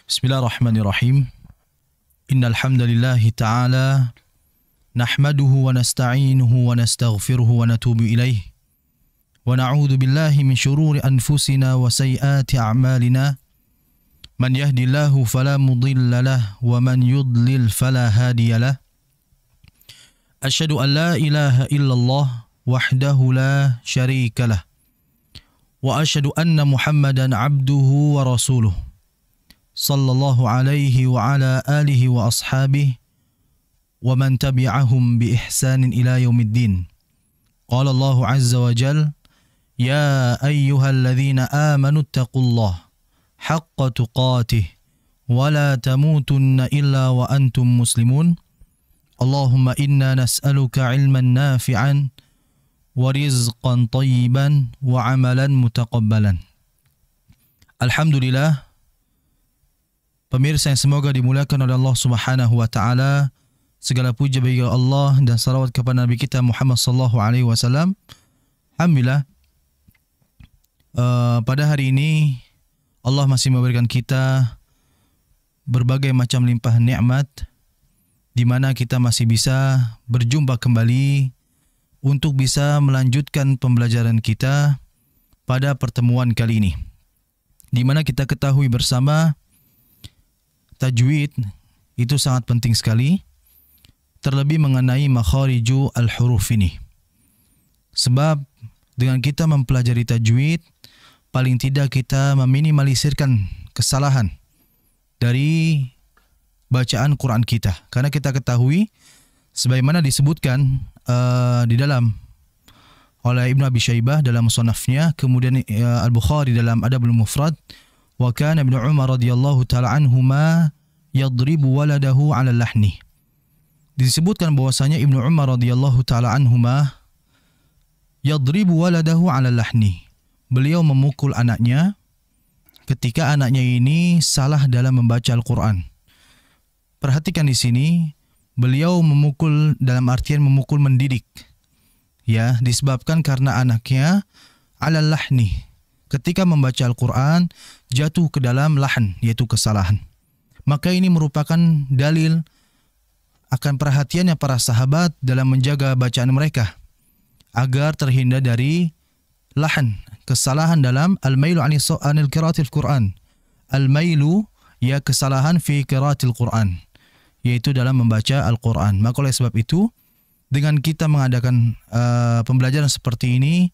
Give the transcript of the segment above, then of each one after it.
Bismillahirrahmanirrahim. Innal hamdalillah ta'ala nahmaduhu wa nasta'inuhu wa nastaghfiruhu wa natubu ilaih. Wa na'udzu billahi min syururi anfusina wa sayyiati a'malina. Man yahdihillahu fala mudilla lahu wa man yudlil fala hadiya lahu. Asyhadu an la ilaha illallah wahdahu la syarika lah. Wa asyhadu anna Muhammadan abduhu wa rasuluh. Sallallahu alaihi wa ala alihi wa ashabihi wa man tabi'ahum bi ihsanin ila yaumiddin. Qala Allah azza wa jal, ya ayyuhalladzina amanu taqullaha haqqa tuqatih wa la tamutunna illa wa antum muslimun. Allahumma inna nas'aluka ilman nafi'an wa rizqan tayyiban wa amalan mutaqabbalan. Alhamdulillah, pemirsa yang semoga dimuliakan oleh Allah Subhanahu wa taala, segala puji bagi Allah dan salawat kepada Nabi kita Muhammad sallallahu alaihi wasallam. Alhamdulillah, pada hari ini Allah masih memberikan kita berbagai macam limpahan nikmat di mana kita masih bisa berjumpa kembali untuk bisa melanjutkan pembelajaran kita pada pertemuan kali ini, di mana kita ketahui bersama tajwid itu sangat penting sekali, terlebih mengenai makhariju al-huruf ini. Sebab dengan kita mempelajari tajwid, paling tidak kita meminimalisirkan kesalahan dari bacaan Quran kita. Karena kita ketahui, sebagaimana disebutkan di dalam oleh Ibnu Abi Syaibah dalam musannafnya, kemudian Al-Bukhari dalam Adabul Mufrad, wa kana Ibnu Umar radhiyallahu taala anhuma yadribu waladahu 'ala lahni. Disebutkan bahwasanya Ibnu Umar radhiyallahu taala anhuma yadribu waladahu 'ala lahni. Beliau memukul anaknya ketika anaknya ini salah dalam membaca Al-Qur'an. Perhatikan di sini, beliau memukul dalam artian memukul mendidik. Ya, disebabkan karena anaknya 'ala lahni, ketika membaca Al-Quran jatuh ke dalam lahan, yaitu kesalahan. Maka ini merupakan dalil akan perhatiannya para sahabat dalam menjaga bacaan mereka agar terhindar dari lahan, kesalahan dalam al-mailu anil qiraatil Quran. Al-mailu, ya, kesalahan fi qiraatil Quran, yaitu dalam membaca Al-Quran. Maka oleh sebab itu, dengan kita mengadakan pembelajaran seperti ini,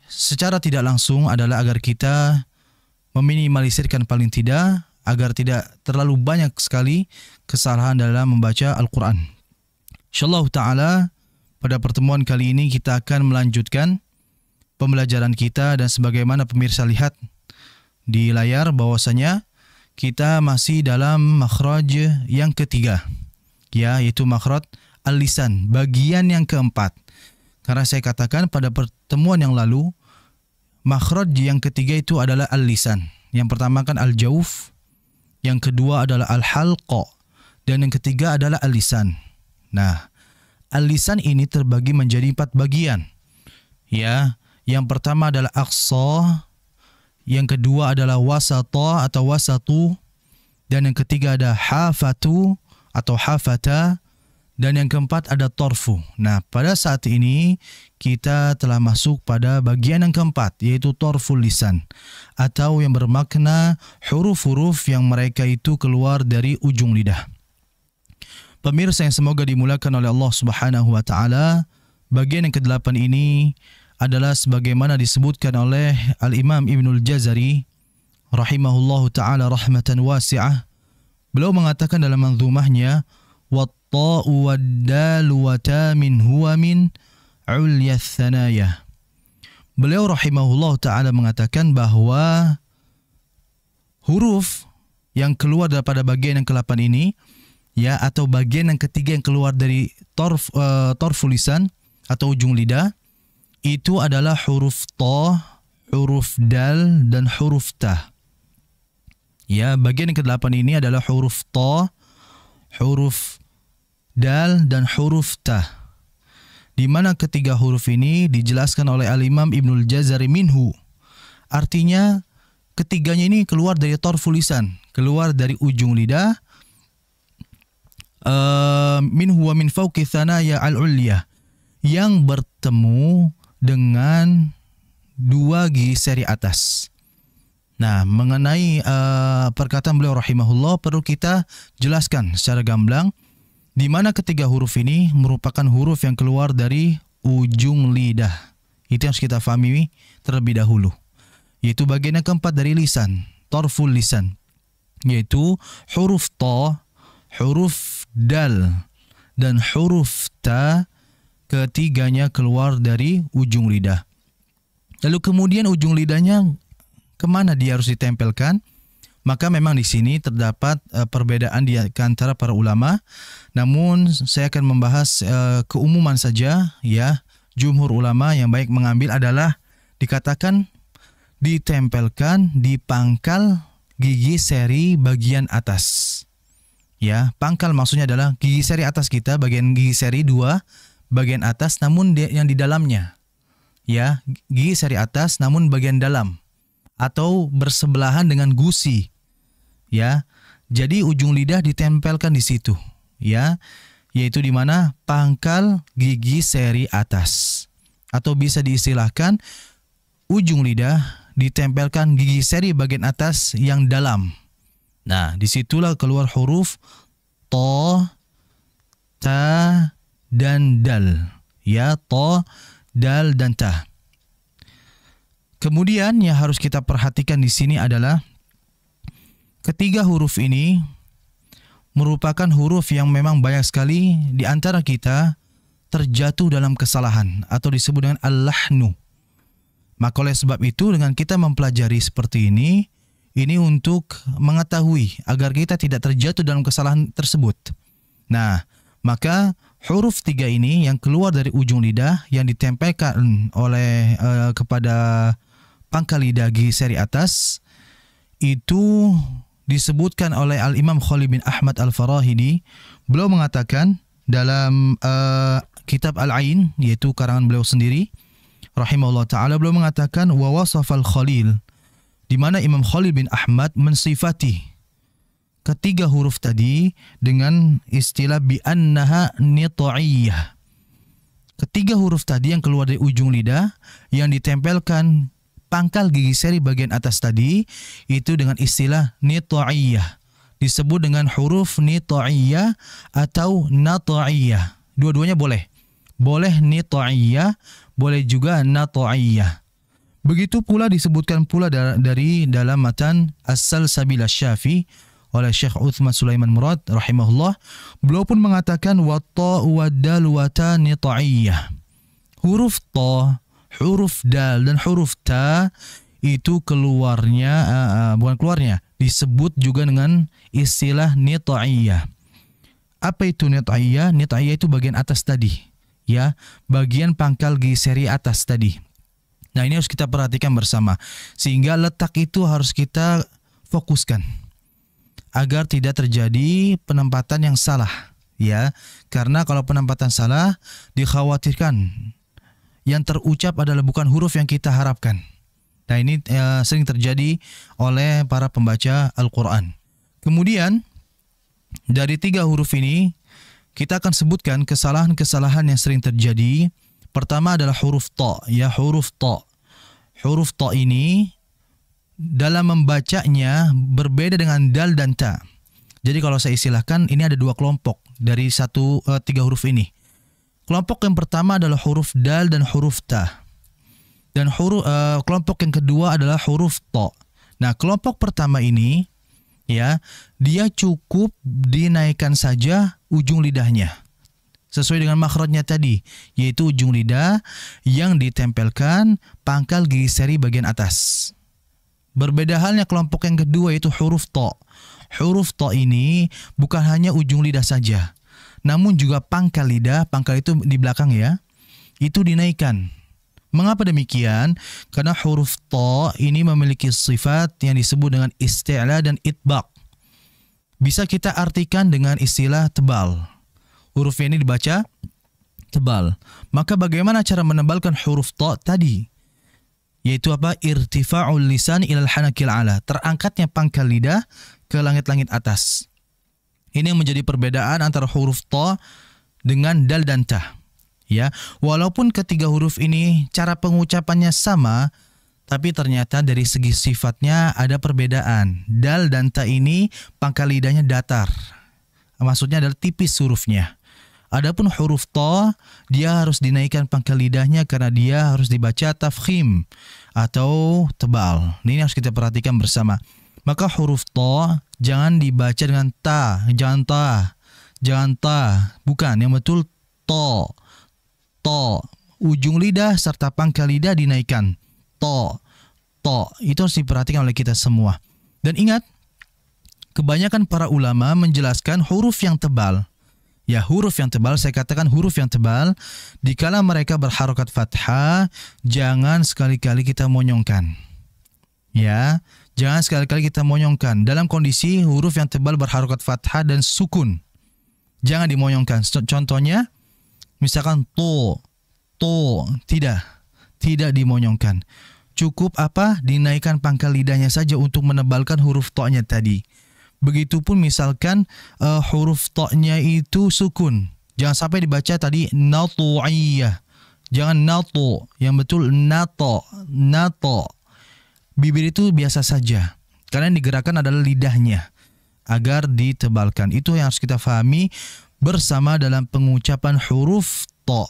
secara tidak langsung adalah agar kita meminimalisirkan paling tidak, agar tidak terlalu banyak sekali kesalahan dalam membaca Al-Quran. InsyaAllah ta'ala, pada pertemuan kali ini kita akan melanjutkan pembelajaran kita, dan sebagaimana pemirsa lihat di layar bahwasanya kita masih dalam makhraj yang ketiga, ya, yaitu makhraj al-lisan, bagian yang keempat. Karena saya katakan pada pertemuan yang lalu, makhraj yang ketiga itu adalah al-lisan. Yang pertama kan al-jauf, yang kedua adalah al-halqa, dan yang ketiga adalah al-lisan. Nah, al-lisan ini terbagi menjadi 4 bagian. Ya, yang pertama adalah aqsa, yang kedua adalah wasata atau wasatu, dan yang ketiga ada hafatu atau hafata, dan yang keempat ada torfu. Nah, pada saat ini kita telah masuk pada bagian yang keempat, yaitu torful lisan, atau yang bermakna huruf-huruf yang mereka itu keluar dari ujung lidah. Pemirsa yang semoga dimuliakan oleh Allah Subhanahu wa taala, bagian yang ke-8 ini adalah sebagaimana disebutkan oleh Al-Imam Ibnul Jazari rahimahullahu taala rahmatan wasi'ah. Beliau mengatakan dalam manzumahnya, wat-ta'u wad-dalu wa tamin huwa min ulya tsanaya. Beliau rahimahullahu taala mengatakan bahwa huruf yang keluar daripada bagian yang ke-8 ini, ya, atau bagian yang ketiga yang keluar dari torful lisan atau ujung lidah, itu adalah huruf ta, huruf dal, dan huruf ta. Ya, bagian yang ke-8 ini adalah huruf ta, huruf dal, dan huruf ta. Di mana ketiga huruf ini dijelaskan oleh Al-Imam Ibnul Jazari minhu. Artinya ketiganya ini keluar dari torful lisan. keluar dari ujung lidah, min huwa min fawqi thanaya al-ulya, yang bertemu dengan dua gigi seri atas. Nah, mengenai perkataan beliau rahimahullah perlu kita jelaskan secara gamblang di mana ketiga huruf ini merupakan huruf yang keluar dari ujung lidah. Itu yang harus kita fahami terlebih dahulu. Yaitu bagian yang keempat dari lisan, tarful lisan, yaitu huruf ta, huruf dal, dan huruf ta, ketiganya keluar dari ujung lidah. Lalu kemudian ujung lidahnya kemana dia harus ditempelkan? Maka memang di sini terdapat perbedaan di antara para ulama. Namun saya akan membahas keumuman saja ya. Jumhur ulama yang baik mengambil adalah dikatakan ditempelkan di pangkal gigi seri bagian atas. Ya, pangkal maksudnya adalah gigi seri atas kita, bagian gigi seri 2 bagian atas namun yang di dalamnya. Ya, gigi seri atas namun bagian dalam atau bersebelahan dengan gusi. Ya. Jadi ujung lidah ditempelkan di situ, ya. Yaitu di mana pangkal gigi seri atas. Atau bisa diistilahkan ujung lidah ditempelkan gigi seri bagian atas yang dalam. Nah, disitulah keluar huruf to, ta, dan dal. Ya, to, dal, dan ta. Kemudian yang harus kita perhatikan di sini adalah ketiga huruf ini merupakan huruf yang memang banyak sekali di antara kita terjatuh dalam kesalahan atau disebut dengan al-lahnu. Maka oleh sebab itu dengan kita mempelajari seperti ini untuk mengetahui agar kita tidak terjatuh dalam kesalahan tersebut. Nah, maka huruf 3 ini yang keluar dari ujung lidah yang ditempelkan oleh kepada pangkal lidah gigi seri atas itu disebutkan oleh Al-Imam Khalil bin Ahmad Al-Farahidi. Beliau mengatakan dalam kitab Al-Ain, yaitu karangan beliau sendiri rahimahullah ta'ala, beliau mengatakan wa wasafal Khalil, di mana Imam Khalil bin Ahmad mensifati ketiga huruf tadi dengan istilah bi annaha nita'iyah. Ketiga huruf tadi yang keluar dari ujung lidah yang ditempelkan pangkal gigi seri bagian atas tadi itu dengan istilah nita'iyah. Disebut dengan huruf nita'iyah atau nata'iyah. Dua-duanya boleh. Boleh nita'iyah, boleh juga nata'iyah. Begitu pula disebutkan pula dari dalam matan As-Salsabil Asy-Syafi oleh Syekh Utsman Sulaiman Murad rahimahullah. Beliau pun mengatakan wa ta wa dal wa ta nita'iyah. Huruf ta, huruf dal, dan huruf ta itu disebut juga dengan istilah nita'iyah. Apa itu nita'iyah? Nita'iyah itu bagian atas tadi, ya, bagian pangkal gigi seri atas tadi. Nah, ini harus kita perhatikan bersama sehingga letak itu harus kita fokuskan agar tidak terjadi penempatan yang salah, ya. Karena kalau penempatan salah dikhawatirkan yang terucap adalah bukan huruf yang kita harapkan. Nah, ini sering terjadi oleh para pembaca Al-Quran. Kemudian dari 3 huruf ini kita akan sebutkan kesalahan-kesalahan yang sering terjadi. Pertama adalah huruf ta, ya, huruf ta. Huruf ta ini dalam membacanya berbeda dengan dal dan ta. Jadi kalau saya istilahkan ini ada 2 kelompok dari 3 huruf ini. Kelompok yang pertama adalah huruf dal dan huruf ta. Dan kelompok yang kedua adalah huruf ta. Nah, kelompok pertama ini, ya, dia cukup dinaikkan saja ujung lidahnya sesuai dengan makhrajnya tadi, yaitu ujung lidah yang ditempelkan pangkal gigi seri bagian atas. Berbeda halnya kelompok yang kedua yaitu huruf ta. Huruf ta ini bukan hanya ujung lidah saja, namun juga pangkal lidah, pangkal itu di belakang, ya, itu dinaikkan. Mengapa demikian? Karena huruf ta ini memiliki sifat yang disebut dengan isti'la dan itbaq. Bisa kita artikan dengan istilah tebal. Huruf ini dibaca tebal. Maka bagaimana cara menebalkan huruf ta tadi? yaitu apa? Irtifa'ul lisan ilal hanakil ala, terangkatnya pangkal lidah ke langit-langit atas. Ini yang menjadi perbedaan antara huruf ta dengan dal dan ta. Ya, walaupun ketiga huruf ini cara pengucapannya sama, tapi ternyata dari segi sifatnya ada perbedaan. Dal dan ta ini pangkal lidahnya datar. Maksudnya adalah tipis hurufnya. Adapun huruf ta, dia harus dinaikkan pangkal lidahnya karena dia harus dibaca tafkhim atau tebal. Ini harus kita perhatikan bersama. Maka huruf ta jangan dibaca dengan ta, jangan ta, bukan. Yang betul ta, ta. Ujung lidah serta pangkal lidah dinaikkan. Ta, ta. Itu harus diperhatikan oleh kita semua. Dan ingat, kebanyakan para ulama menjelaskan huruf yang tebal. Ya, huruf yang tebal, saya katakan huruf yang tebal, dikala mereka berharokat fathah, jangan sekali-kali kita monyongkan. Ya, jangan sekali-kali kita monyongkan. Dalam kondisi huruf yang tebal berharokat fathah dan sukun, jangan dimonyongkan. Contohnya, misalkan to, tidak dimonyongkan. Cukup apa? Dinaikkan pangkal lidahnya saja untuk menebalkan huruf to-nya tadi. Begitupun misalkan huruf to-nya itu sukun. Jangan sampai dibaca tadi natu'iyah. Jangan nato, yang betul nato. Bibir itu biasa saja. Karena yang digerakkan adalah lidahnya agar ditebalkan. Itu yang harus kita fahami bersama dalam pengucapan huruf to.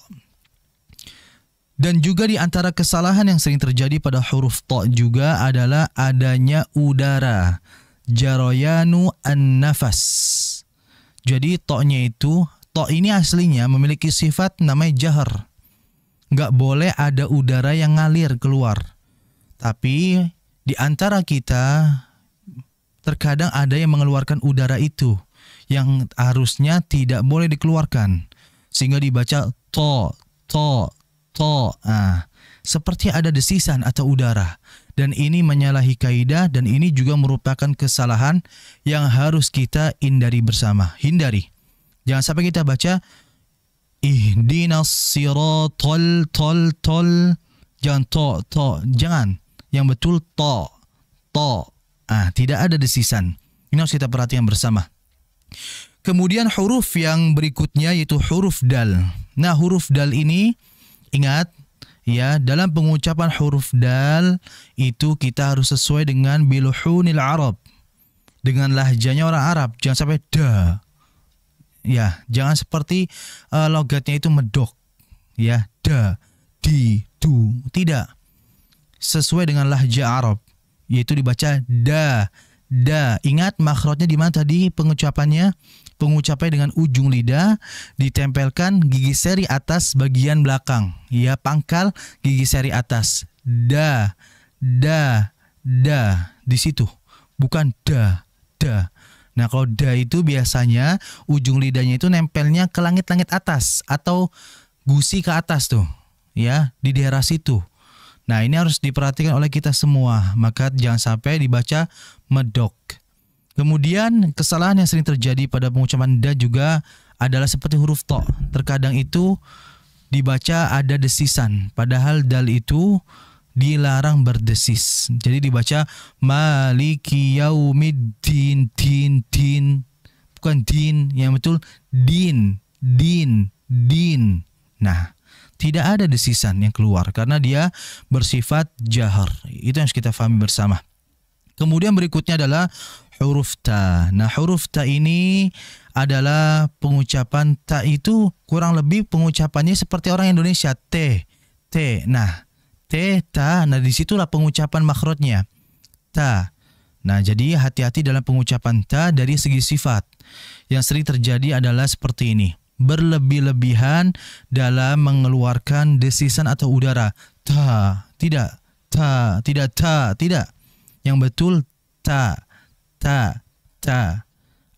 Dan juga di antara kesalahan yang sering terjadi pada huruf to juga adalah adanya udara. Jarayanu an-nafas. Jadi to-nya itu, to ini aslinya memiliki sifat namanya jahar. Nggak boleh ada udara yang ngalir keluar. Tapi di antara kita terkadang ada yang mengeluarkan udara itu yang harusnya tidak boleh dikeluarkan. Sehingga dibaca to. Seperti ada desisan atau udara. Dan ini menyalahi kaidah dan ini juga merupakan kesalahan yang harus kita hindari bersama. Hindari. Jangan sampai kita baca ihdinas siratal tol. Jangan to. Jangan. Yang betul to. Tidak ada desisan. Ini harus kita perhatikan bersama. Kemudian huruf yang berikutnya yaitu huruf dal. Nah, huruf dal ini ingat, ya, dalam pengucapan huruf dal itu kita harus sesuai dengan biluhunil Arab, dengan lahjanya orang Arab. Jangan sampai da. Ya, jangan seperti logatnya itu medok. Ya, da, di, du. Tidak. Sesuai dengan lahja Arab, yaitu dibaca da. Ingat makhrajnya di mana tadi pengucapannya? Pengucapannya dengan ujung lidah ditempelkan gigi seri atas bagian belakang. Ya, pangkal gigi seri atas. Da. Di situ. Bukan da. Nah, kalau da itu biasanya ujung lidahnya itu nempelnya ke langit-langit atas atau gusi ke atas tuh. Ya, di daerah situ. Nah, ini harus diperhatikan oleh kita semua. Maka jangan sampai dibaca medok. Kemudian kesalahan yang sering terjadi pada pengucapan da juga adalah seperti huruf to. Terkadang itu dibaca ada desisan. Padahal dal itu dilarang berdesis. Jadi dibaca maliki yaumiddin, din. Bukan din, yang betul din. Nah, tidak ada desisan yang keluar karena dia bersifat jahar. Itu yang harus kita pahami bersama. Kemudian berikutnya adalah huruf ta. Nah, huruf ta ini adalah pengucapan ta itu kurang lebih pengucapannya seperti orang Indonesia. T. Nah, T, ta. Nah, disitulah pengucapan makhrajnya. Ta. Nah, jadi hati-hati dalam pengucapan ta dari segi sifat. Yang sering terjadi adalah seperti ini. Berlebih-lebihan dalam mengeluarkan desisan atau udara. Ta, tidak. Yang betul ta.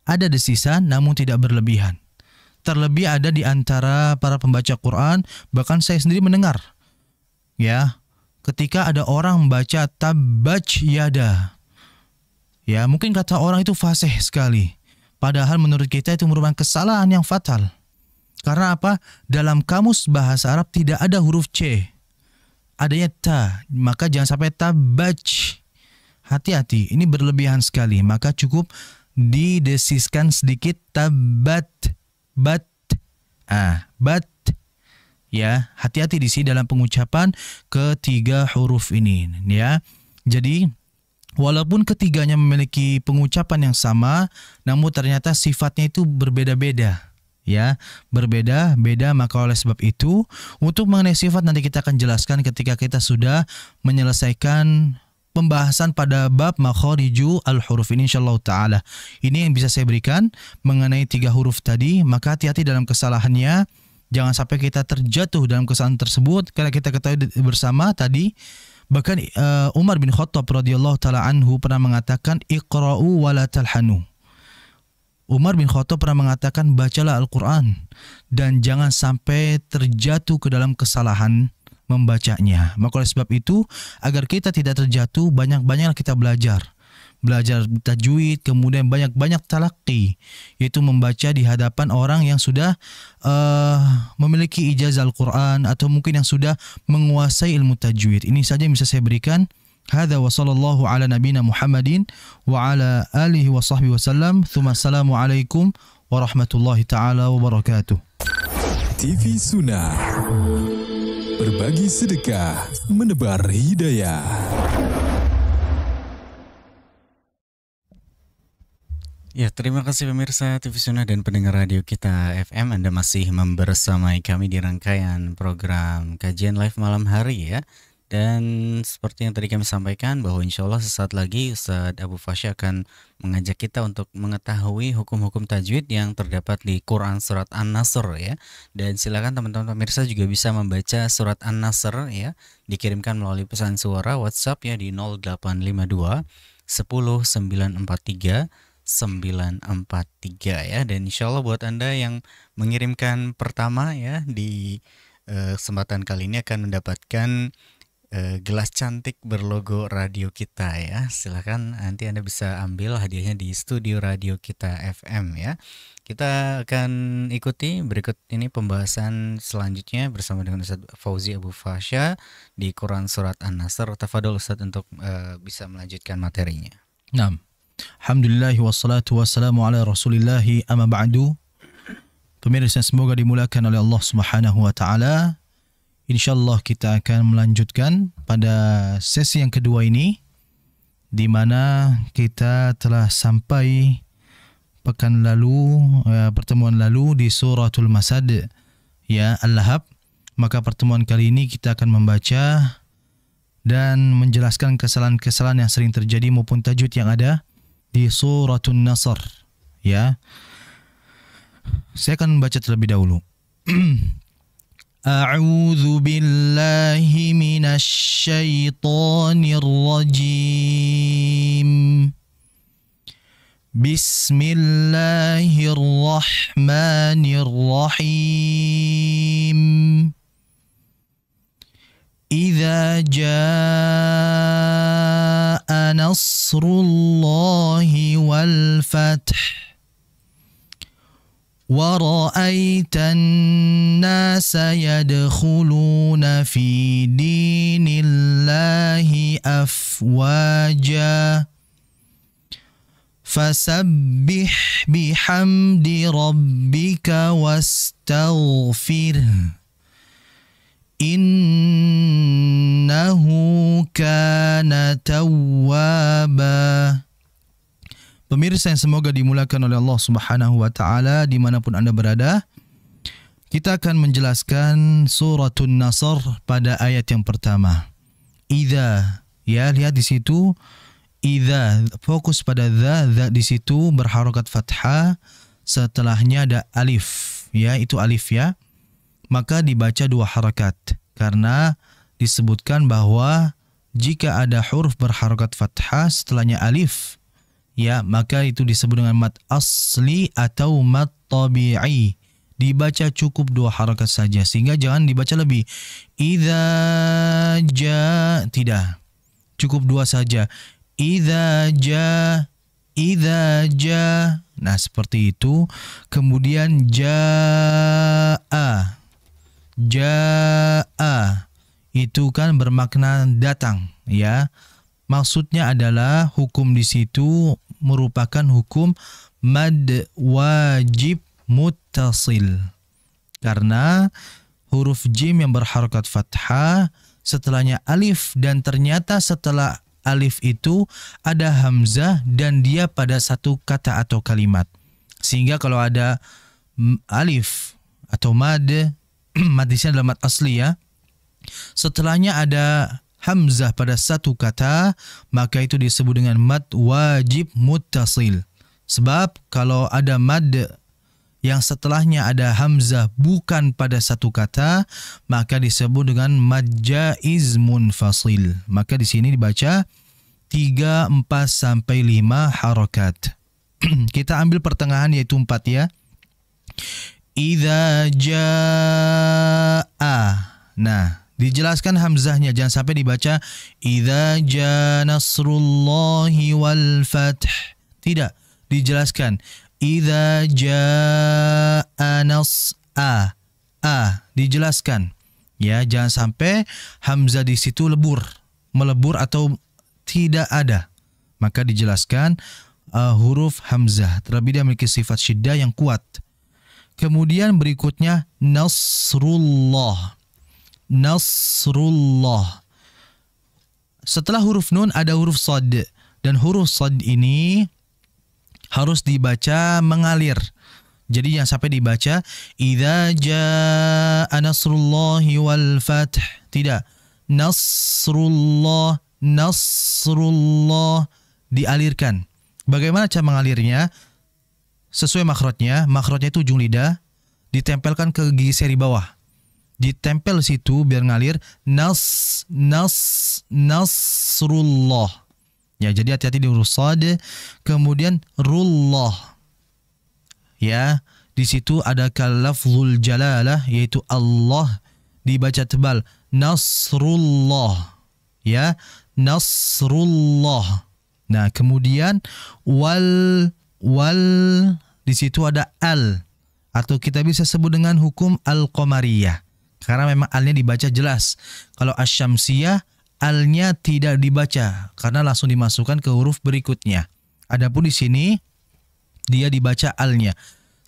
Ada desisan namun tidak berlebihan. Terlebih ada di antara para pembaca Quran, bahkan saya sendiri mendengar. Ya, ketika ada orang membaca tabaj yada. Ya, mungkin kata orang itu fasih sekali. Padahal menurut kita itu merupakan kesalahan yang fatal. Karena apa? Dalam kamus bahasa Arab tidak ada huruf C. adanya ta, maka jangan sampai tabaj. Hati-hati, ini berlebihan sekali, maka cukup didesiskan sedikit tabat, bat, bat. Ya, hati-hati di sini dalam pengucapan ketiga huruf ini, ya. Jadi walaupun ketiganya memiliki pengucapan yang sama, namun ternyata sifatnya itu berbeda-beda. Ya, berbeda-beda, maka oleh sebab itu untuk mengenai sifat nanti kita akan jelaskan ketika kita sudah menyelesaikan pembahasan pada bab makhariju al-huruf ini insyaallah taala. Ini yang bisa saya berikan mengenai 3 huruf tadi, maka hati-hati dalam kesalahannya. Jangan sampai kita terjatuh dalam kesalahan tersebut karena kita ketahui bersama tadi bahkan Umar bin Khattab radhiyallahu taala anhu pernah mengatakan iqra'u wa la talhanu. Umar bin Khattab pernah mengatakan bacalah Al-Quran dan jangan sampai terjatuh ke dalam kesalahan membacanya. Maka oleh sebab itu agar kita tidak terjatuh, banyak-banyaklah kita belajar tajwid, kemudian banyak-banyak talaqi, yaitu membaca di hadapan orang yang sudah memiliki ijazah Al-Quran atau mungkin yang sudah menguasai ilmu tajwid. Ini saja yang bisa saya berikan. Hadza wa sallallahu ala nabiyina Muhammadin wa ala alihi wa sahbihi wasallam. Tsumma assalamu alaikum warahmatullahi taala wabarakatuh. TV Sunnah, berbagi sedekah, menebar hidayah. Ya, terima kasih pemirsa TV Sunnah dan pendengar radio kita FM. Anda masih membersamai kami di rangkaian program kajian live malam hari ya. Dan seperti yang tadi kami sampaikan bahwa insya Allah sesaat lagi Ustadz Abu Fasya akan mengajak kita untuk mengetahui hukum-hukum tajwid yang terdapat di Quran Surat An-Nasr ya. Dan silakan teman-teman pemirsa juga bisa membaca Surat An-Nasr ya. Dikirimkan melalui pesan suara WhatsApp ya di 0852 10 943 943 ya. Dan insya Allah buat Anda yang mengirimkan pertama ya di kesempatan kali ini akan mendapatkan gelas cantik berlogo radio kita ya. Silakan nanti Anda bisa ambil hadiahnya di studio radio kita FM ya. Kita akan ikuti berikut ini pembahasan selanjutnya bersama dengan Ustaz Fauzi Abu Fasya di Quran Surat An-Nasr. Tafadhol Ustaz untuk bisa melanjutkan materinya. Naam. Alhamdulillah wassalatu wassalamu ala rasulillahi amma ba'du. Pemirsa semoga dimulakan oleh Allah Subhanahu wa taala. Insyaallah kita akan melanjutkan pada sesi yang kedua ini, di mana kita telah sampai pekan lalu, pertemuan lalu di suratul Masad ya, Al-Lahab. Maka pertemuan kali ini kita akan membaca dan menjelaskan kesalahan-kesalahan yang sering terjadi maupun tajwid yang ada di suratul Nasr ya. Saya akan membaca terlebih dahulu. A'udzu billahi minasy syaithanir rajim. Bismillahirrahmanirrahim. Idza jaa nasrullahi wal fath وَرَأَيْتَ النَّاسَ يَدْخُلُونَ فِي دِينِ اللَّهِ أَفْوَاجًا فَسَبِّحْ بِحَمْدِ رَبِّكَ وَاسْتَغْفِرْهُ إِنَّهُ كَانَ تَوَّابًا. Pemirsa yang semoga dimulakan oleh Allah Subhanahu wa taala dimanapun Anda berada, kita akan menjelaskan suratul Nasr pada ayat yang pertama. Idza, ya lihat di situ idza, fokus pada za di situ berharokat fathah, setelahnya ada alif, ya itu alif ya. Maka dibaca 2 harakat karena disebutkan bahwa jika ada huruf berharokat fathah setelahnya alif, ya maka itu disebut dengan mad asli atau mad tabi'i. Dibaca cukup 2 harakat saja, sehingga jangan dibaca lebih. Idza ja, tidak, cukup 2 saja. Idza ja, idza ja. Nah seperti itu. Kemudian jaa, jaa, itu kan bermakna datang, ya. Maksudnya adalah hukum di situ merupakan hukum mad wajib muttasil. Karena huruf jim yang berharokat fathah, setelahnya alif, dan ternyata setelah alif itu ada hamzah dan dia pada satu kata atau kalimat. Sehingga kalau ada alif atau mad, mad di sini adalah mad asli, ya. Setelahnya ada hamzah pada satu kata, maka itu disebut dengan mad wajib muttasil. Sebab kalau ada mad yang setelahnya ada hamzah bukan pada satu kata, maka disebut dengan mad jaiz munfasil. Maka di sini dibaca 3, 4 sampai 5 harakat. Kita ambil pertengahan yaitu 4, ya. Idza jaa. Nah, dijelaskan hamzahnya, jangan sampai dibaca idza jaa nasrullahi wal fath. Tidak, dijelaskan idza jaa dijelaskan. Ya, jangan sampai hamzah di situ melebur atau tidak ada. Maka dijelaskan huruf hamzah terlebih dia memiliki sifat syiddah yang kuat. Kemudian berikutnya nasrullah. Nasrullah. Setelah huruf nun ada huruf sad, dan huruf sad ini harus dibaca mengalir. Jadi yang sampai dibaca idza jaa nasrullahi wal fath. Tidak. Nasrullah, nasrullah, dialirkan. Bagaimana cara mengalirnya? Sesuai makhrajnya. Makhrajnya itu ujung lidah ditempelkan ke gigi seri bawah. Ditempel situ biar ngalir nasrullah. Ya, jadi hati-hati di huruf sad. Kemudian rullah. Ya, di situ ada lafzul jalalah yaitu Allah, dibaca tebal nasrullah. Ya, nasrullah. Nah, kemudian wal di situ ada al, atau kita bisa sebut dengan hukum al-qamariyah. Karena memang alnya dibaca jelas. Kalau asyamsiyah, alnya tidak dibaca karena langsung dimasukkan ke huruf berikutnya. Adapun di sini dia dibaca alnya.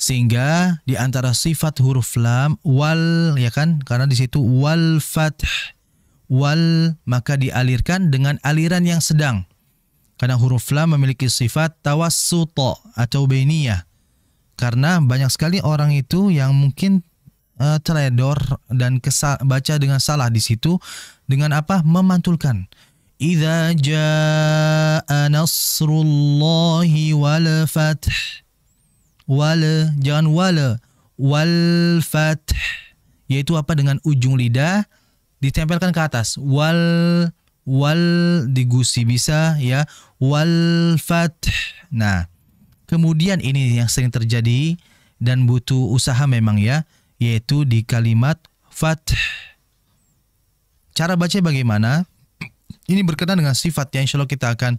Sehingga di antara sifat huruf lam wal, ya kan? Karena di situ wal fath, wal, maka dialirkan dengan aliran yang sedang. Karena huruf lam memiliki sifat tawassuta atau bainiyah. Karena banyak sekali orang itu yang mungkin teledor dan baca dengan salah di situ dengan apa? Memantulkan. Idza jaa nasrullahi wal fath. Wal, jangan wal fath. Yaitu apa? Dengan ujung lidah ditempelkan ke atas. Wal digusi bisa, ya. Wal fath. Nah, kemudian ini yang sering terjadi dan butuh usaha memang, ya, yaitu di kalimat fath. Cara baca bagaimana? Ini berkenaan dengan sifat yang insya Allah kita akan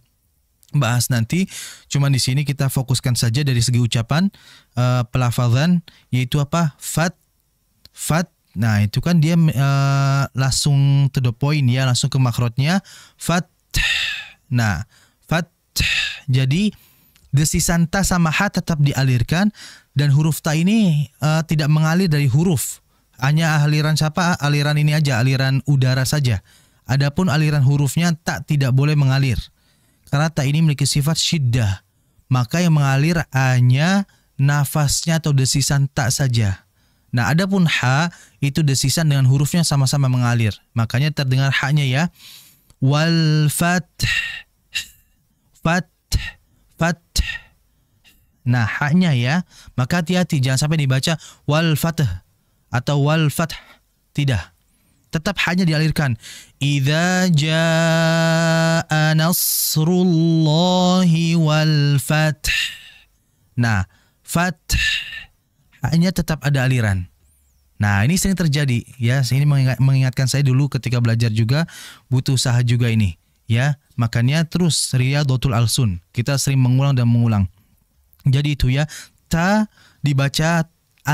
bahas nanti. Cuman di sini kita fokuskan saja dari segi ucapan, pelafazan, yaitu apa? Fath. Nah, itu kan dia langsung to the point, ya, langsung ke makhrajnya. Fath. Nah, fath. Jadi desisan ta sama ha tetap dialirkan, dan huruf ta ini tidak mengalir dari huruf. Hanya aliran siapa? Aliran ini aja, aliran udara saja. Adapun aliran hurufnya tak tidak boleh mengalir. Karena ta ini memiliki sifat syiddah. Maka yang mengalir hanya nafasnya atau desisan ta saja. Nah, adapun ha itu desisan dengan hurufnya sama-sama mengalir. Makanya terdengar ha-nya, ya. Wal fath. Fath. Nah, ha-nya, ya. Maka hati-hati jangan sampai dibaca wal fath atau wal fath. Tidak. Tetap hanya dialirkan. Idza jaa nasrullahi wal fath. Nah, fath hanya tetap ada aliran. Nah, ini sering terjadi, ya. Ini mengingatkan saya dulu ketika belajar juga, butuh usaha juga ini, ya. Makanya terus Riyadhatul Alsun, kita sering mengulang dan mengulang. Jadi itu, ya, ta dibaca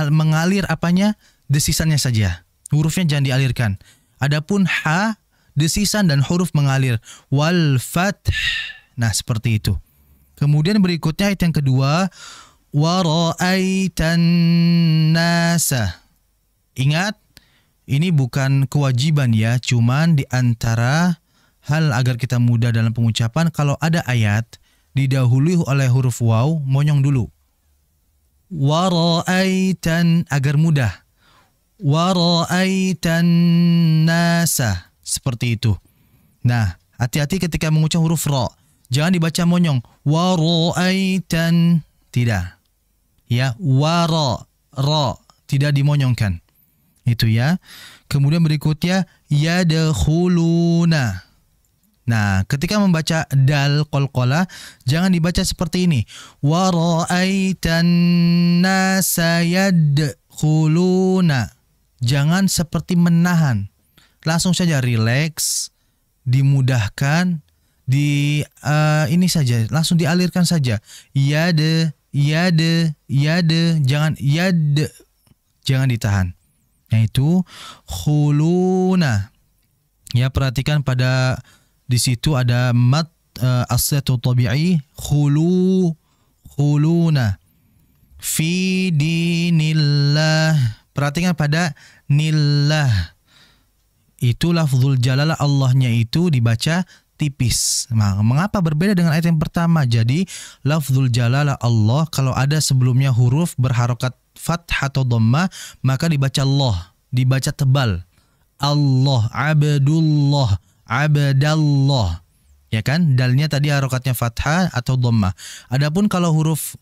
mengalir apanya? Desisannya saja. Hurufnya jangan dialirkan. Adapun ha, desisan dan huruf mengalir. Wal fath. Nah, seperti itu. Kemudian berikutnya ayat yang kedua, wa ra'aitan nasa. Ingat, ini bukan kewajiban ya, cuman di antara hal agar kita mudah dalam pengucapan, kalau ada ayat didahului oleh huruf waw, monyong dulu. Wa ra'aitan, agar mudah. Wa ra'aitan nasa. Seperti itu. Nah, hati-hati ketika mengucap huruf ra. Jangan dibaca monyong. Wa ra'aitan. Tidak. Ya, wa ra. Tidak dimonyongkan. Itu ya. Kemudian berikutnya yadkhuluna. Nah, ketika membaca dal qalqalah, jangan dibaca seperti ini. Wa ra'aitan nasa yadkhuluna. Jangan seperti menahan. Langsung saja relax, dimudahkan, ini saja, langsung dialirkan saja. Yade, jangan jangan ditahan. Yaitu khuluna. Ya, perhatikan pada di situ ada mat as-satu tabi'i, khuluna. Fi dinillah. Perhatikan pada nillah. Itu lafzul jalalah Allahnya itu dibaca tipis. Nah, mengapa berbeda dengan ayat yang pertama? Jadi lafzul jalalah Allah kalau ada sebelumnya huruf berharokat fathah atau dhammah, maka dibaca Allah, dibaca tebal. Allah, abdullah, abdallah. Ya kan? Dalnya tadi harokatnya fathah atau dhammah. Adapun kalau huruf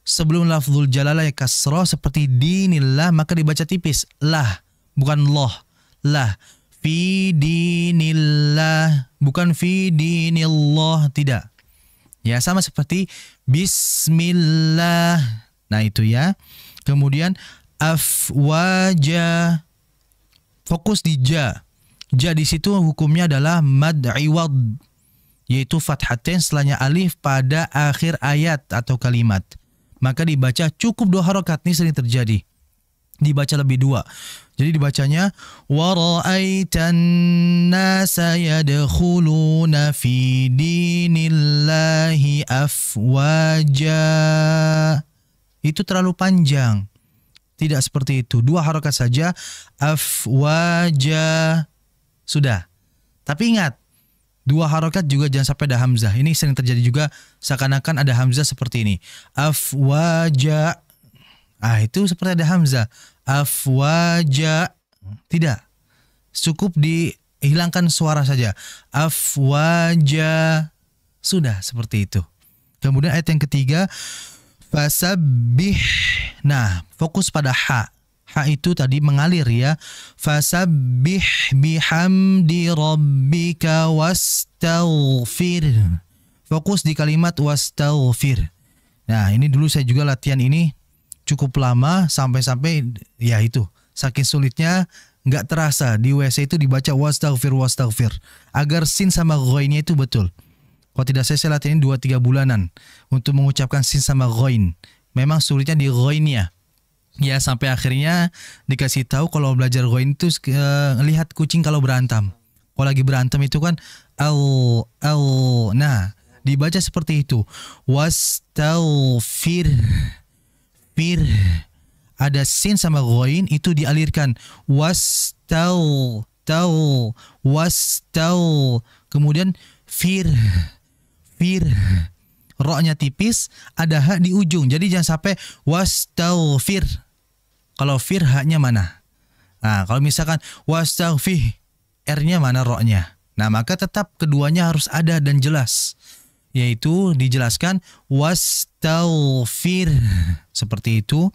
sebelum lafzul jalalah ya kasrah seperti dinillah, maka dibaca tipis. Lah, bukan loh. Lah. Fi dinillah, bukan fi dinillah, tidak. Ya, sama seperti bismillah. Nah, itu ya. Kemudian afwaja. Fokus di ja. Ja di situ hukumnya adalah mad iwad, yaitu fathatain setelahnya alif pada akhir ayat atau kalimat. Maka dibaca cukup 2 harokat. Ini sering terjadi. Dibaca lebih 2. Jadi dibacanya wa ra'aitan nasa yadkhuluna fi dinillahi afwaja. Itu terlalu panjang. Tidak seperti itu. 2 harokat saja. Afwaja. Sudah. Tapi ingat, 2 harokat juga jangan sampai ada hamzah. Ini sering terjadi juga, seakan-akan ada hamzah seperti ini. Afwaja. Itu seperti ada hamzah. Afwaja. Tidak. Cukup dihilangkan suara saja. Afwaja. Sudah seperti itu. Kemudian ayat yang ketiga, fasabbih. Nah, fokus pada ha. Ha itu tadi mengalir ya. Fasabbih bihamdi rabbika wastaghfir. Fokus di kalimat wastaghfir. Nah, ini dulu saya juga latihan ini cukup lama sampai-sampai ya itu saking sulitnya nggak terasa di WC itu dibaca wastaghfir agar sin sama ghainnya itu betul. Kalau tidak saya latihan 2-3 bulanan untuk mengucapkan sin sama ghain. Memang sulitnya di ghainnya. Ya, sampai akhirnya dikasih tahu kalau belajar ghain itu lihat kucing kalau berantem. Kalau lagi berantem itu kan nah, dibaca seperti itu. Wastaghfir. Ada sin sama ghain itu dialirkan. Wastaw. Kemudian fir. Ra-nya tipis, ada ha di ujung. Jadi jangan sampai wastaghfir. Kalau fir ha-nya mana? Nah, kalau misalkan wastaghfir, R-nya mana ra-nya? Nah, maka tetap keduanya harus ada dan jelas. Yaitu dijelaskan wastaghfir. Seperti itu.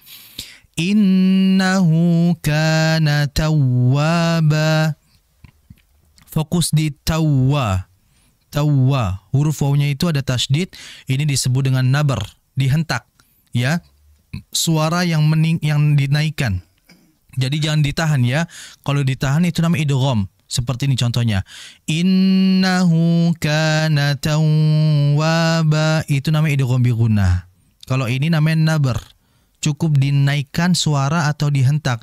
Innahu kana tawwaba. Fokus di tawwa. Huruf wawnya itu ada tasydid. Ini disebut dengan nabar, dihentak. Ya. Suara yang dinaikkan. Jadi jangan ditahan ya. Kalau ditahan itu namanya idgham. Seperti ini contohnya. Innahu kana tawwaba. Itu namanya idgham bi gunnah. Kalau ini namanya nabar. cukup dinaikkan suara atau dihentak.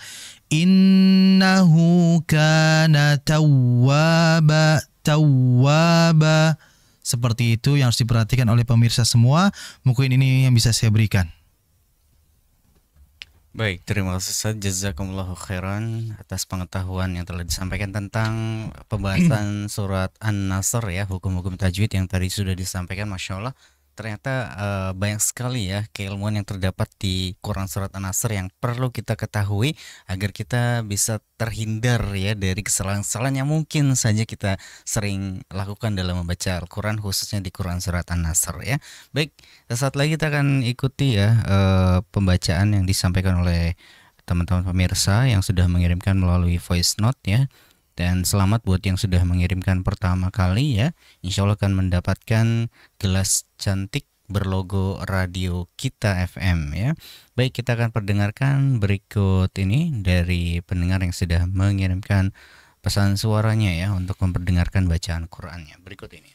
Innahu kana tawwaba, tawwaba. Seperti itu yang harus diperhatikan oleh pemirsa semua. Mungkin ini yang bisa saya berikan. Baik, terima kasih Ustaz. Jazakumullahu khairan atas pengetahuan yang telah disampaikan tentang pembahasan surat An-Nasr ya, hukum-hukum tajwid yang tadi sudah disampaikan. Masya Allah, ternyata banyak sekali ya keilmuan yang terdapat di Quran surat An-Nasr yang perlu kita ketahui agar kita bisa terhindar ya dari kesalahan-kesalahan yang mungkin saja kita sering lakukan dalam membaca Al-Quran, khususnya di Quran surat An-Nasr ya. Baik, saat lagi kita akan ikuti ya pembacaan yang disampaikan oleh teman-teman pemirsa yang sudah mengirimkan melalui voice note ya. Dan selamat buat yang sudah mengirimkan pertama kali ya. Insya Allah akan mendapatkan gelas cantik berlogo Radio Kita FM ya. Baik, kita akan perdengarkan berikut ini dari pendengar yang sudah mengirimkan pesan suaranya ya untuk memperdengarkan bacaan Qur'annya. Berikut ini.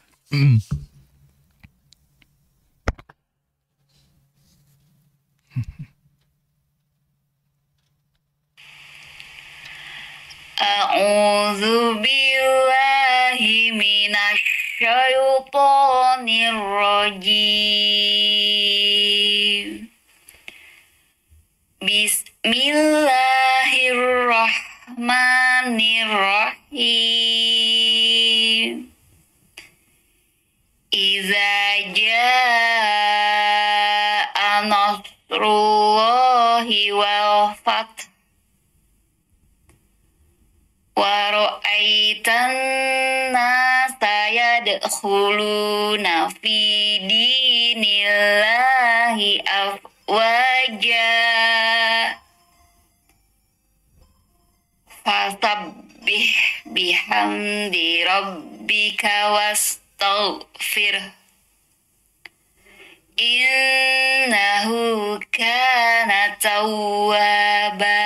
A'udzu billahi minasy syaithanir rajim. Bismillahirrahmanirrahim. Iza jaa nasrullahi wal fath wa ra'aitan nasa yadkhuluna fi dinillahi afwaja fasabbih bihamdi rabbika wastaghfir innahu kana tawwaba.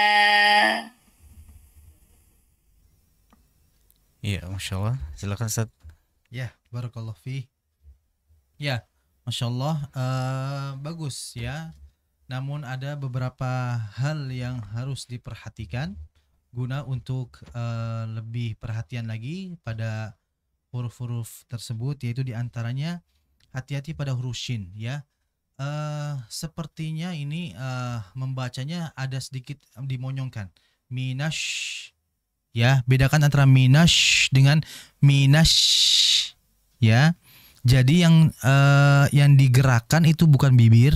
Iya, Masya Allah. Silakan Ustaz. Ya, barakallahu fi. Ya, Masya Allah, bagus ya. Namun ada beberapa hal yang harus diperhatikan guna untuk lebih perhatian lagi pada huruf-huruf tersebut, yaitu diantaranya hati-hati pada huruf shin ya. Sepertinya ini membacanya ada sedikit dimonyongkan. Minash. Ya, bedakan antara minash dengan minash ya. Jadi yang digerakkan itu bukan bibir,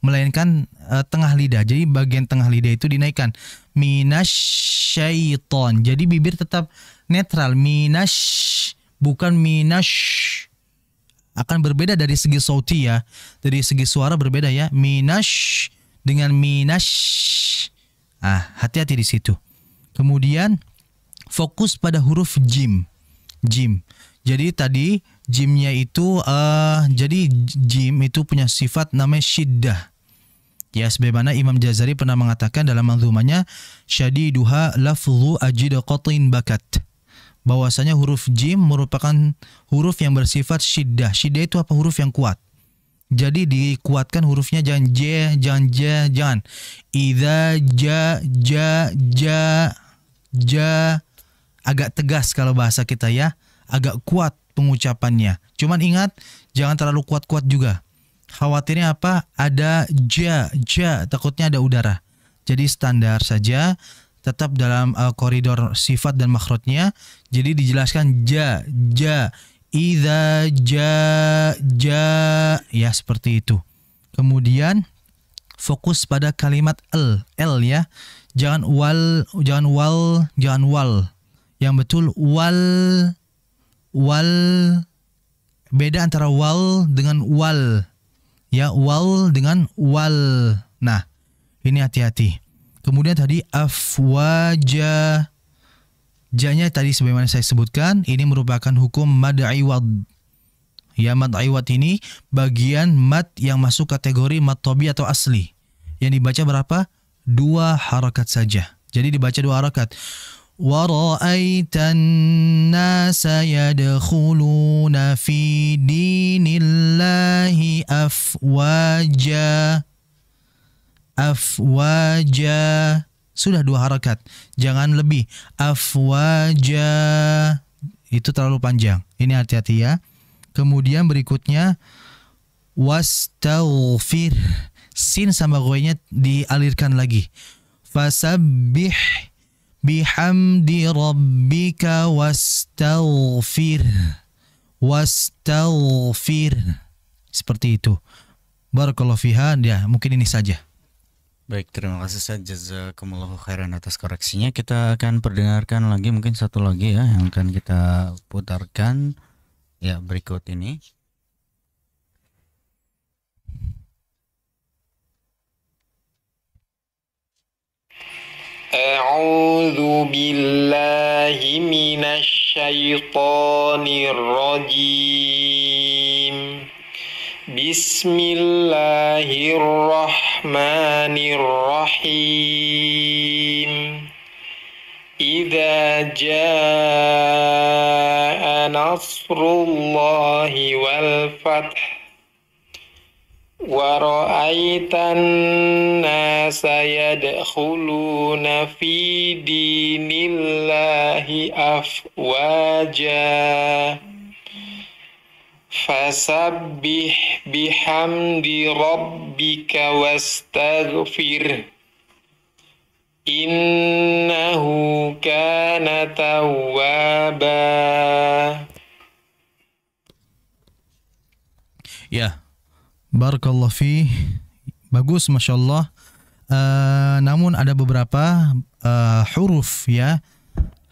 melainkan tengah lidah. Jadi bagian tengah lidah itu dinaikkan. Minasyaiton. Jadi bibir tetap netral. Minash, bukan minash. Akan berbeda dari segi sauti ya. Dari segi suara berbeda ya. Minash dengan minash. Hati-hati di situ. Kemudian fokus pada huruf jim. Jim. Jadi tadi jimnya itu jadi jim itu punya sifat namanya syiddah. Ya, sebagaimana Imam Jazari pernah mengatakan dalam manzumanya syadiduha lafzu ajid qatin bakat. Bahwasanya huruf jim merupakan huruf yang bersifat syiddah. Syiddah itu apa? Huruf yang kuat. Jadi dikuatkan hurufnya, jangan j, jangan j, jangan. Idza ja agak tegas kalau bahasa kita ya, agak kuat pengucapannya. Cuman ingat jangan terlalu kuat-kuat juga. Khawatirnya apa? Ada ja, takutnya ada udara. Jadi standar saja, tetap dalam koridor sifat dan makhrajnya. Jadi dijelaskan ja, idza ja, ya seperti itu. Kemudian fokus pada kalimat l ya. Jangan wal. Yang betul wal. Beda antara wal dengan wal. Ya, wal dengan wal. Nah, ini hati-hati. Kemudian tadi afwaja. Janya tadi sebagaimana saya sebutkan, ini merupakan hukum mad iwad. Ya, mad iwad ini bagian mad yang masuk kategori mad tabi atau asli. Yang dibaca berapa? 2 harakat saja. Jadi dibaca 2 harakat. Wa ra'aitan nasa yadkhuluna fi dinillahi afwaja. afwaja. Sudah 2 harakat, jangan lebih. Afwaja itu terlalu panjang. Ini hati-hati ya. Kemudian berikutnya wastaghfir. Sin sama ghoinya dialirkan lagi. Fasabbih bihamdi rabbika wastaghfir. Wastaghfir. Seperti itu. Barakallahu fiha. Ya, mungkin ini saja. Baik, terima kasih Ustaz. Jazakumullahu khairan atas koreksinya. Kita akan perdengarkan lagi mungkin satu lagi ya yang akan kita putarkan ya berikut ini. A'udzu billahi minasy syaithanir rajim. Bismillahirrahmanirrahim. Idza jaa nasrullahi wal fath wa ra'aitan nasa yadkhuluna fi dinillahi afwaja fasabbih bihamdi rabbika wastaghfir innahu kana tawwaba. Ya, barakallahu fi. Bagus, Masya Allah. Namun ada beberapa huruf ya,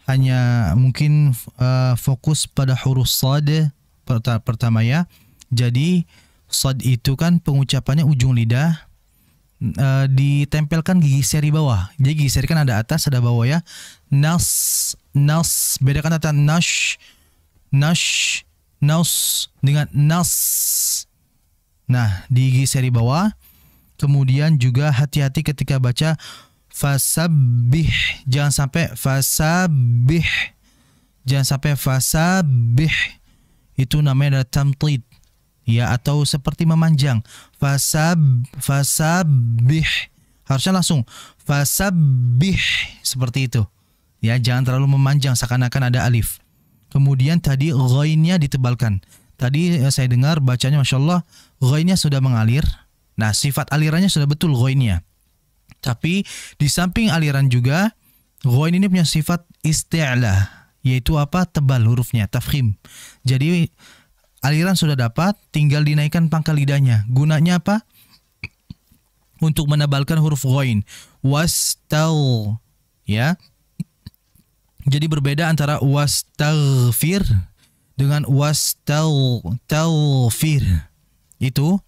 hanya mungkin fokus pada huruf sad pertama ya. Jadi sad itu kan pengucapannya ujung lidah ditempelkan gigi seri bawah. Jadi gigi seri kan ada atas ada bawah ya. Nas, bedakan antara nash, naus dengan nas. Nah, di gigi seri bawah. Kemudian juga hati-hati ketika baca fasabbih, jangan sampai fasabbih, jangan sampai fasabbih. Itu namanya adalah tamtid ya, atau seperti memanjang. Fasabbih harusnya langsung fasabbih seperti itu ya, jangan terlalu memanjang seakan-akan ada alif. Kemudian tadi ghainnya ditebalkan. Tadi saya dengar bacanya Masya Allah ghainnya sudah mengalir. Nah, sifat alirannya sudah betul ghainnya. Tapi di samping aliran juga ghain ini punya sifat isti'la, yaitu apa? Tebal hurufnya, tafkhim. Jadi aliran sudah dapat, tinggal dinaikkan pangkal lidahnya. Gunanya apa? Untuk menebalkan huruf ghain. Wastal, ya. Jadi berbeda antara wastaghfir dengan wastalfir. Itu.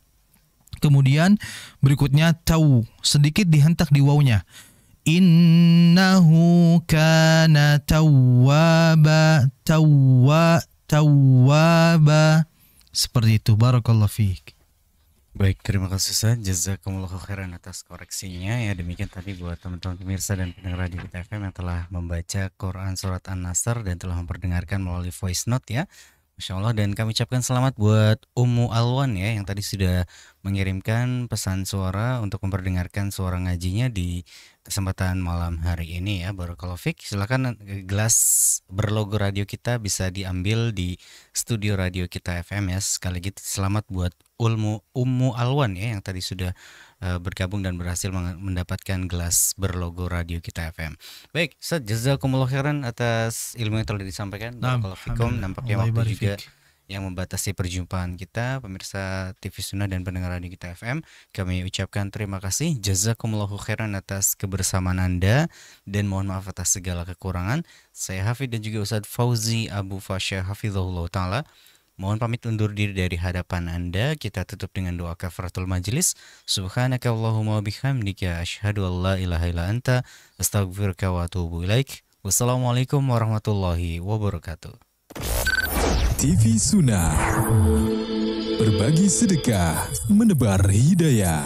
Kemudian berikutnya taw, sedikit dihentak di wawnya. Innahu kana tawwaba, tawwaba. Seperti itu. Barakallahu fiik. Baik, terima kasih Ustaz. Jazakumullahu khairan atas koreksinya ya. Demikian tadi buat teman-teman pemirsa dan pendengar Radio Kita FM yang telah membaca Quran surat An-Nasr dan telah memperdengarkan melalui voice note ya. Masya Allah, dan kami ucapkan selamat buat Ummu Alwan ya, yang tadi sudah mengirimkan pesan suara untuk memperdengarkan suara ngajinya di kesempatan malam hari ini ya. Barakallahu fiik. Silakan gelas berlogo radio kita bisa diambil di studio Radio Kita FM ya. Sekali lagi selamat buat Ummu Alwan ya, yang tadi sudah bergabung dan berhasil mendapatkan gelas berlogo Radio Kita FM. Baik, Ustaz, jazakumullah khairan atas ilmu yang telah disampaikan. Barakallahu fikum. Nampaknya waktu juga yang membatasi perjumpaan kita, pemirsa TV Sunnah dan pendengar Radio Kita FM. Kami ucapkan terima kasih, jazakumullahu khairan atas kebersamaan Anda dan mohon maaf atas segala kekurangan. Saya Hafid dan juga Ustaz Fauzi Abu Fasya hafizahullah ta'ala mohon pamit undur diri dari hadapan Anda. Kita tutup dengan doa kafaratul majlis. Subhanaka Allahumma bihamdika asyhadu an la ilaha illa anta astaghfiruka wa atubu ilaik. Wassalamualaikum warahmatullahi wabarakatuh. TV Sunnah, berbagi sedekah, menebar hidayah.